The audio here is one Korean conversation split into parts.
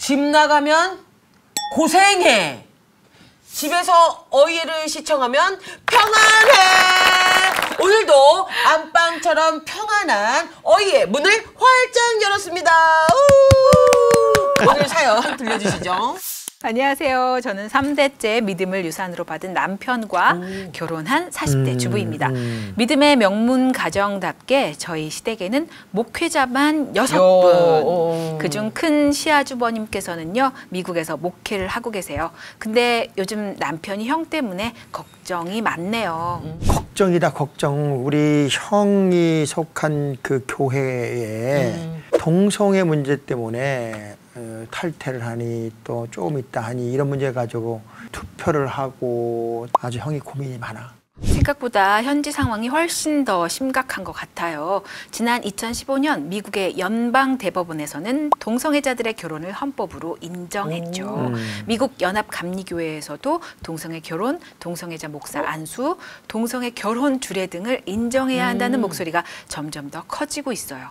집 나가면 고생해. 집에서 어이해를 시청하면 평안해. 오늘도 안방처럼 평안한 어이해 문을 활짝 열었습니다. 오늘 사연 들려주시죠. 안녕하세요. 저는 3대째 믿음을 유산으로 받은 남편과 결혼한 40대 주부입니다. 믿음의 명문 가정답게 저희 시댁에는 목회자만 6분. 그중 큰 시아주버님께서는요, 미국에서 목회를 하고 계세요. 근데 요즘 남편이 형 때문에 걱정이 많네요. 걱정이다, 걱정. 우리 형이 속한 그 교회에 동성애 문제 때문에 탈퇴를 하니 또 조금 있다 하니 이런 문제 가지고 투표를 하고 아주 형이 고민이 많아. 생각보다 현지 상황이 훨씬 더 심각한 것 같아요. 지난 2015년 미국의 연방대법원에서는 동성애자들의 결혼을 헌법으로 인정했죠. 미국 연합감리교회에서도 동성애 결혼, 동성애자 목사 안수, 동성애 결혼 주례 등을 인정해야 한다는 목소리가 점점 더 커지고 있어요.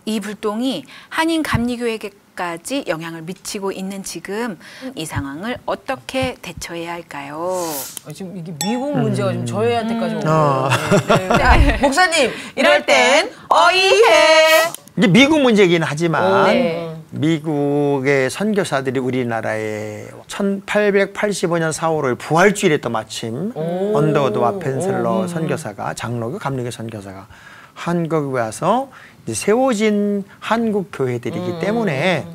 이 불똥이 한인 감리교회까지 영향을 미치고 있는 지금 이 상황을 어떻게 대처해야 할까요? 지금 이게 미국 문제가 좀 저희한테까지 오고. 네. 목사님, 이럴 땐 어이해. 이게 미국 문제이긴 하지만 네. 미국의 선교사들이 우리나라에 1885년 4월 5일 부활주일에 또 마침 언더우드와 펜슬러 선교사가 장로교 감리교 선교사가 한국에 와서 이제 세워진 한국 교회들이기 때문에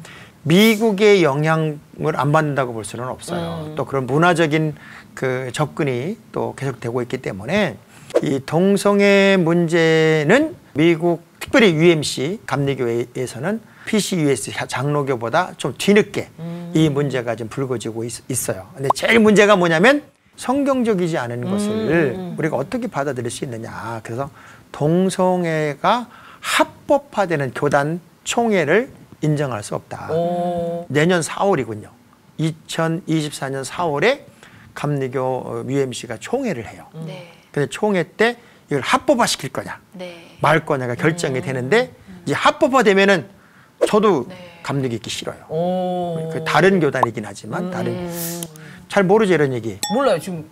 미국의 영향을 안 받는다고 볼 수는 없어요. 또 그런 문화적인 그 접근이 또 계속되고 있기 때문에 이 동성애 문제는 미국 특별히 UMC 감리교회에서는 PCUS 장로교보다 좀 뒤늦게 이 문제가 좀 불거지고 있어요. 근데 제일 문제가 뭐냐면 성경적이지 않은 것을 우리가 어떻게 받아들일 수 있느냐. 그래서 동성애가 합법화되는 교단 총회를 인정할 수 없다. 내년 4월이군요. 2024년 4월에 감리교 UMC가 총회를 해요. 근데 총회 때 이걸 합법화시킬 거냐 말 거냐가 결정이 되는데 이제 합법화되면은 저도 감리교 있기 싫어요. 그 다른 교단이긴 하지만 잘 모르죠 이런 얘기. 몰라요 지금.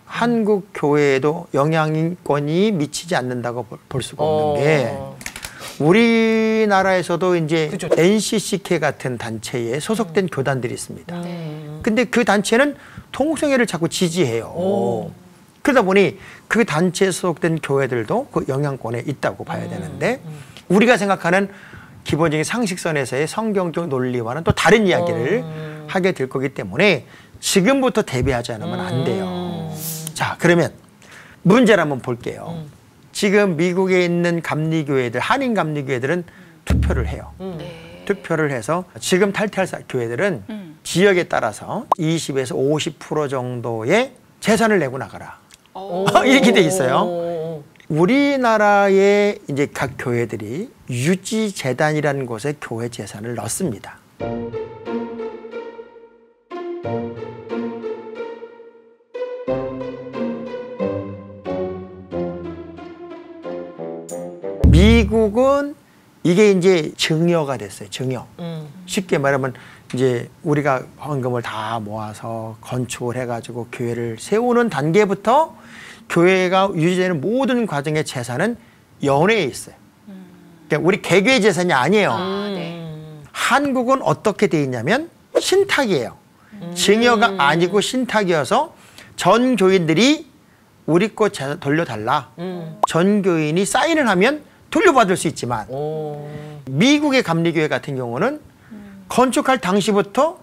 한국 교회에도 영향권이 미치지 않는다고 볼 수가 없는 게 우리나라에서도 이제 그쵸. NCCK 같은 단체에 소속된 교단들이 있습니다. 근데 그 단체는 동성애를 자꾸 지지해요. 그러다 보니 그 단체에 소속된 교회들도 그 영향권에 있다고 봐야 되는데 우리가 생각하는 기본적인 상식선에서의 성경적 논리와는 또 다른 이야기를 하게 될 거기 때문에 지금부터 대비하지 않으면 안 돼요. 자, 그러면 문제를 한번 볼게요. 지금 미국에 있는 감리교회들, 한인 감리교회들은 투표를 해요. 투표를 해서 지금 탈퇴할 교회들은 지역에 따라서 20에서 50% 정도의 재산을 내고 나가라. 이렇게 돼 있어요. 우리나라의 이제 각 교회들이 유지재단이라는 곳에 교회 재산을 넣습니다. 미국은 이게 이제 증여가 됐어요. 증여. 쉽게 말하면 이제 우리가 헌금을 다 모아서 건축을 해가지고 교회를 세우는 단계부터 교회가 유지되는 모든 과정의 재산은 연회에 있어요. 그러니까 우리 개교의 재산이 아니에요. 한국은 어떻게 돼 있냐면 신탁이에요. 증여가 아니고 신탁이어서 전 교인들이 우리 거 재산 돌려달라. 전 교인이 사인을 하면 돌려받을 수 있지만 미국의 감리교회 같은 경우는 건축할 당시부터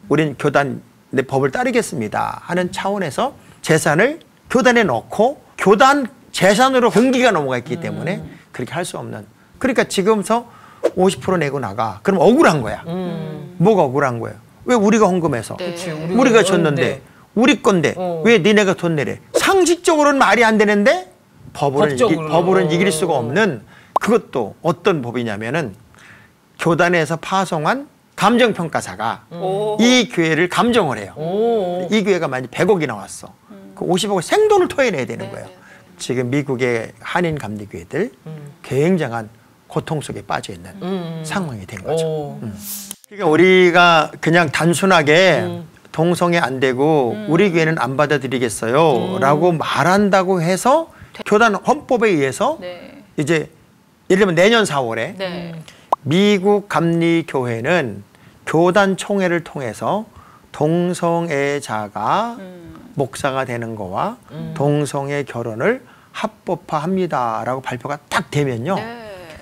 우린 교단 법을 따르겠습니다 하는 차원에서 재산을 교단에 넣고 교단 재산으로 등기가 넘어가 있기 때문에 그렇게 할 수 없는. 그러니까 지금서 50% 내고 나가. 그럼 억울한 거야. 뭐가 억울한 거예요? 왜 우리가 헌금해서 우리가 줬는데 우리 건데 왜 니네가 돈 내래? 상식적으로는 말이 안 되는데 법으로는 이길 수가 없는. 그것도 어떤 법이냐면은 교단에서 파송한 감정평가사가 이 교회를 감정을 해요. 이 교회가 만약 100억이 나왔어. 그 50억을 생돈을 토해내야 되는 거예요. 지금 미국의 한인 감리교회들 굉장한 고통 속에 빠져 있는 상황이 된 거죠. 그러니까 우리가 그냥 단순하게 동성애 안 되고 우리 교회는 안 받아들이겠어요 라고 말한다고 해서 교단 헌법에 의해서 네. 이제 예를 들면 내년 4월에 네. 미국 감리교회는 교단 총회를 통해서 동성애자가 목사가 되는 거와 동성애 결혼을 합법화합니다라고 발표가 딱 되면요. 네.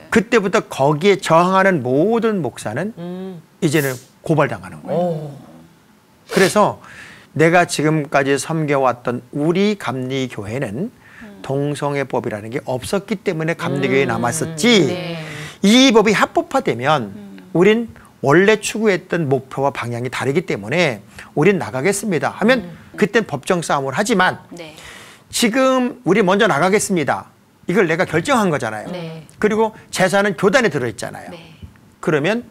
그때부터 거기에 저항하는 모든 목사는 이제는 고발당하는 거예요. 그래서 내가 지금까지 섬겨왔던 우리 감리교회는 동성애법이라는 게 없었기 때문에 감리교회에 남았었지. 네. 이 법이 합법화되면 우린 원래 추구했던 목표와 방향이 다르기 때문에 우린 나가겠습니다 하면 그땐 법정 싸움을 하지만 네. 지금 우리 먼저 나가겠습니다. 이걸 내가 결정한 거잖아요. 네. 그리고 재산은 교단에 들어있잖아요. 네. 그러면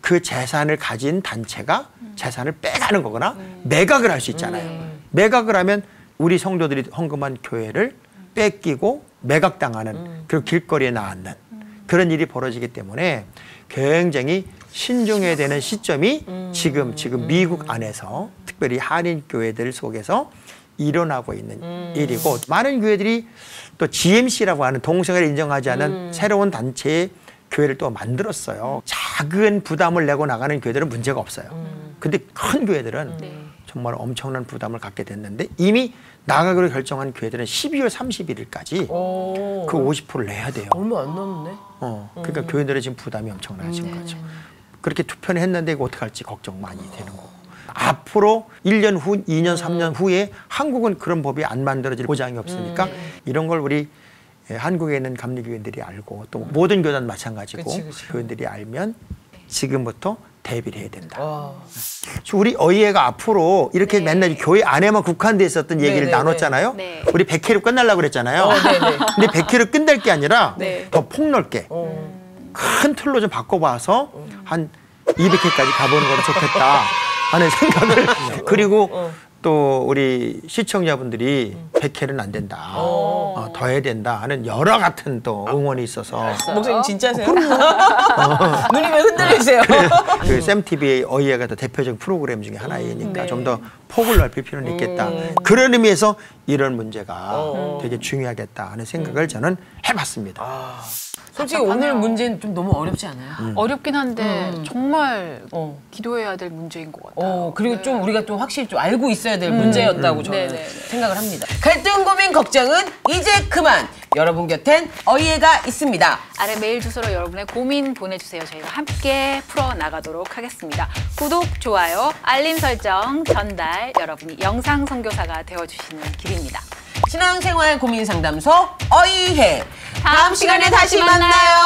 그 재산을 가진 단체가 재산을 빼가는 거거나 매각을 할 수 있잖아요. 매각을 하면 우리 성도들이 헌금한 교회를 뺏기고 매각당하는 그리고 길거리에 나앉는 그런 일이 벌어지기 때문에 굉장히 신중해야 되는 시점이 지금 미국 안에서 특별히 한인 교회들 속에서 일어나고 있는 일이고 많은 교회들이 또 GMC라고 하는 동성애를 인정하지 않은 새로운 단체의 교회를 또 만들었어요. 작은 부담을 내고 나가는 교회들은 문제가 없어요. 근데 큰 교회들은 정말 엄청난 부담을 갖게 됐는데 이미 나가기로 결정한 교회들은 12월 31일까지 그 50%를 내야 돼요. 얼마 안 남았네. 그러니까 교회들의 지금 부담이 엄청나진 거죠. 그렇게 투표는 했는데 이거 어떡할지 걱정 많이 되는 거고. 앞으로 1년 후, 2년, 3년 후에 한국은 그런 법이 안 만들어질 보장이 없으니까 이런 걸 우리 한국에 있는 감리교인들이 알고 또 모든 교단 마찬가지고 그치. 교인들이 알면 지금부터 대비를 해야 된다. 우리 어이해가 앞으로 이렇게 맨날 교회 안에만 국한돼 있었던 얘기를 나눴잖아요. 네. 우리 100회로 끝내려고 그랬잖아요. 근데 100회로 끝낼 게 아니라 더 폭넓게 큰 틀로 좀 바꿔봐서 한 200회까지 가보는 건 좋겠다 하는 생각을 그리고 또 우리 시청자분들이 100회는 안 된다. 더 해야 된다 하는 여러 같은 또 응원이 있어서 목사님 진짜세요? 눈이 왜 흔들리세요? 그 샘TV의 어이해가 더 대표적인 프로그램 중에 하나이니까 좀 더 폭을 넓힐 필요는 있겠다. 그런 의미에서 이런 문제가 되게 중요하겠다 하는 생각을 저는 해봤습니다. 솔직히 오늘 문제는 좀 너무 어렵지 않아요? 어렵긴 한데 정말 기도해야 될 문제인 것 같아요. 그리고 좀 우리가 또 확실히 좀 알고 있어야 될 문제였다고 저는 네네네. 생각을 합니다. 갈등, 고민, 걱정은 이제 그만. 여러분 곁엔 어이해가 있습니다. 아래 메일 주소로 여러분의 고민 보내주세요. 저희가 함께 풀어나가도록 하겠습니다. 구독, 좋아요, 알림 설정, 전달, 여러분이 영상 선교사가 되어주시는 길입니다. 신앙생활 고민 상담소 어이해. 다음 시간에 다시 만나요.